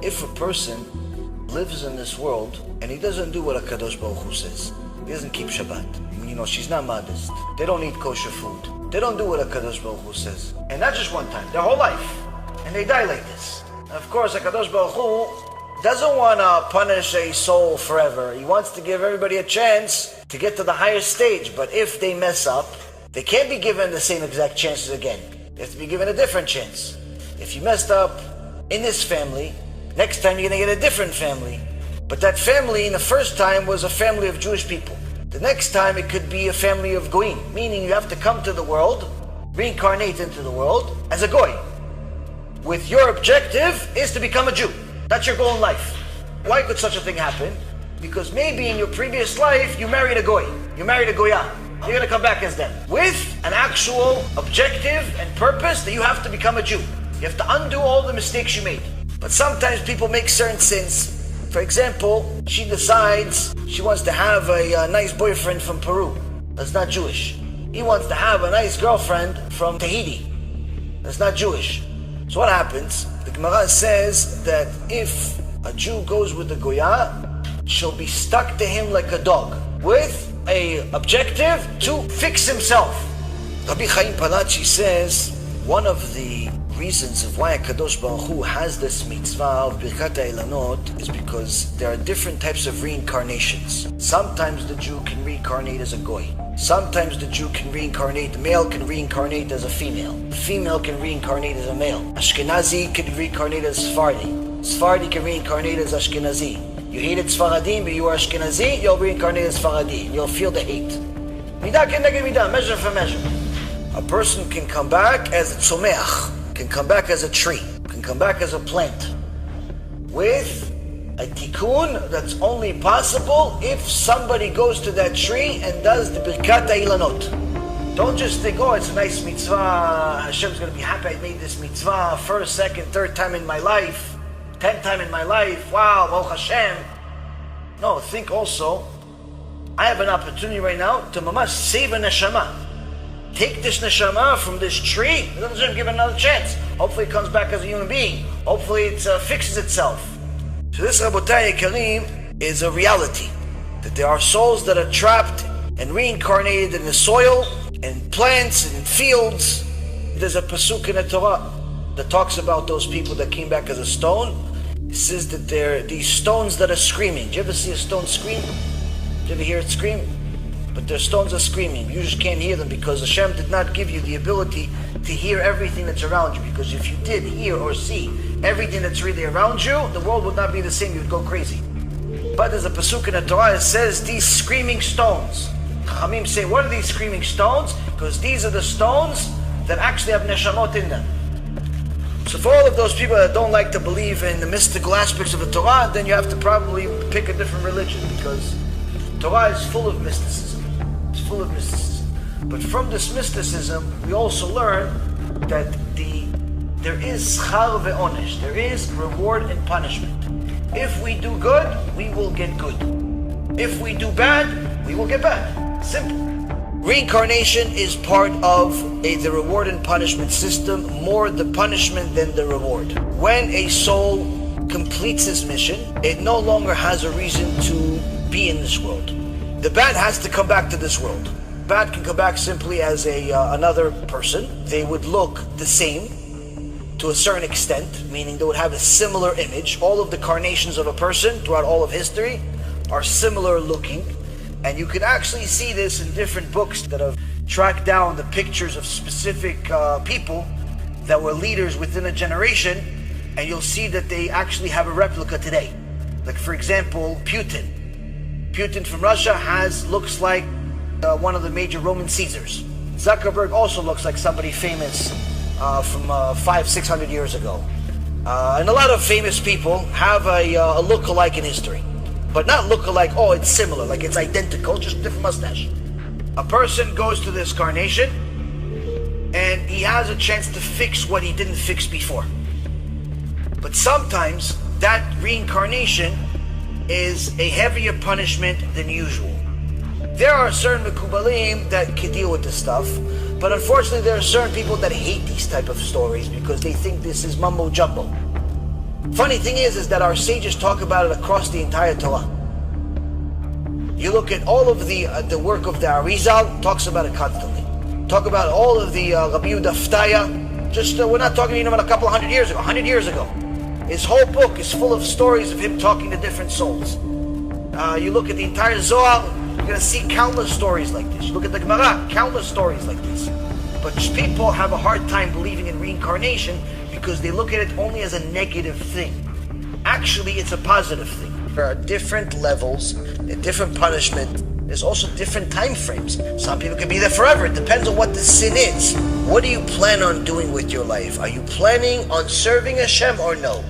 If a person lives in this world and he doesn't do what HaKadosh Baruch Hu says, he doesn't keep Shabbat, she's not modest, they don't eat kosher food, they don't do what HaKadosh Baruch Hu says, and not just one time, their whole life, and they die like this. Of course, HaKadosh Baruch Hu doesn't want to punish a soul forever. He wants to give everybody a chance to get to the higher stage. But if they mess up, they can't be given the same exact chances again. They have to be given a different chance. If you messed up in this family, next time you're going to get a different family. But that family in the first time was a family of Jewish people. The next time it could be a family of goyim, meaning you have to come to the world, reincarnate into the world as a goy. With your objective is to become a Jew. That's your goal in life. Why could such a thing happen? Because maybe in your previous life you married a goy. You married a goya. You're going to come back as them. With an actual objective and purpose that you have to become a Jew. You have to undo all the mistakes you made. But sometimes people make certain sins. For example, she decides she wants to have a nice boyfriend from Peru. That's not Jewish. He wants to have a nice girlfriend from Tahiti. That's not Jewish. So what happens? The Gemara says that if a Jew goes with the Goya, she'll be stuck to him like a dog, with a objective to fix himself. Rabbi Chaim Palachi says one of the reasons of why HaKadosh Baruch Hu has this mitzvah of Birkat HaIlanot is because there are different types of reincarnations. Sometimes the Jew can reincarnate as a goy. Sometimes the Jew can reincarnate, the male can reincarnate as a female. The female can reincarnate as a male. Ashkenazi can reincarnate as Sephardi. Sephardi can reincarnate as Ashkenazi. You hated Sfaradim, but you are Ashkenazi, you'll reincarnate as Sfaradi. You'll feel the hate. Midah keneged midah, measure for measure. A person can come back as a tzomeach, can come back as a tree, can come back as a plant, with a tikkun that's only possible if somebody goes to that tree and does the Birkat HaIlanot. Don't just think, oh, it's a nice mitzvah, Hashem's going to be happy I made this mitzvah first, second, third time in my life, 10th time in my life, wow, Baruch Hashem. No, think also, I have an opportunity right now to mamash save a neshama. Take this neshama from this tree, and then give it another chance. Hopefully it comes back as a human being. Hopefully it fixes itself. So this, Rabotai Karim, is a reality. That there are souls that are trapped and reincarnated in the soil, in plants, and in fields. There's a pasuk in the Torah that talks about those people that came back as a stone. It says that they're these stones that are screaming. Do you ever see a stone scream? Do you ever hear it scream? But their stones are screaming. You just can't hear them because Hashem did not give you the ability to hear everything that's around you. Because if you did hear or see everything that's really around you, the world would not be the same. You'd go crazy. But there's a pasuk in the Torah that says these screaming stones. Chachamim say, what are these screaming stones? Because these are the stones that actually have neshamot in them. So for all of those people that don't like to believe in the mystical aspects of the Torah, then you have to probably pick a different religion, because Torah is full of mysticism. It's full of mysticism. But from this mysticism, we also learn that there is schar ve'onesh. There is reward and punishment. If we do good, we will get good. If we do bad, we will get bad. Simple. Reincarnation is part of the reward and punishment system, more the punishment than the reward. When a soul completes his mission, it no longer has a reason to be in this world. The bad has to come back to this world. Bad can come back simply as another person. They would look the same to a certain extent, meaning they would have a similar image. All of the carnations of a person throughout all of history are similar looking. And you can actually see this in different books that have tracked down the pictures of specific people that were leaders within a generation, and you'll see that they actually have a replica today. Like, for example, Putin. Putin from Russia looks like one of the major Roman Caesars. Zuckerberg also looks like somebody famous from 500-600 years ago. And a lot of famous people have a look-alike in history. But not look-alike, oh, it's similar, like it's identical, just different mustache. A person goes to this carnation, and he has a chance to fix what he didn't fix before. But sometimes, that reincarnation is a heavier punishment than usual. There are certain mekubalim that can deal with this stuff, but unfortunately there are certain people that hate these type of stories because they think this is mumbo-jumbo. Funny thing is that our sages talk about it across the entire Torah. You look at all of the work of the Arizal, talks about it constantly. Talk about all of the Rabbi Yehuda Ftaya. Just we're not talking even about a couple 100 years ago. 100 years ago, his whole book is full of stories of him talking to different souls. You look at the entire Zohar, you're going to see countless stories like this. You look at the Gemara, countless stories like this. But people have a hard time believing in reincarnation because they look at it only as a negative thing. Actually, it's a positive thing. There are different levels, different punishment. There's also different time frames. Some people can be there forever. It depends on what the sin is. What do you plan on doing with your life? Are you planning on serving HaShem or no?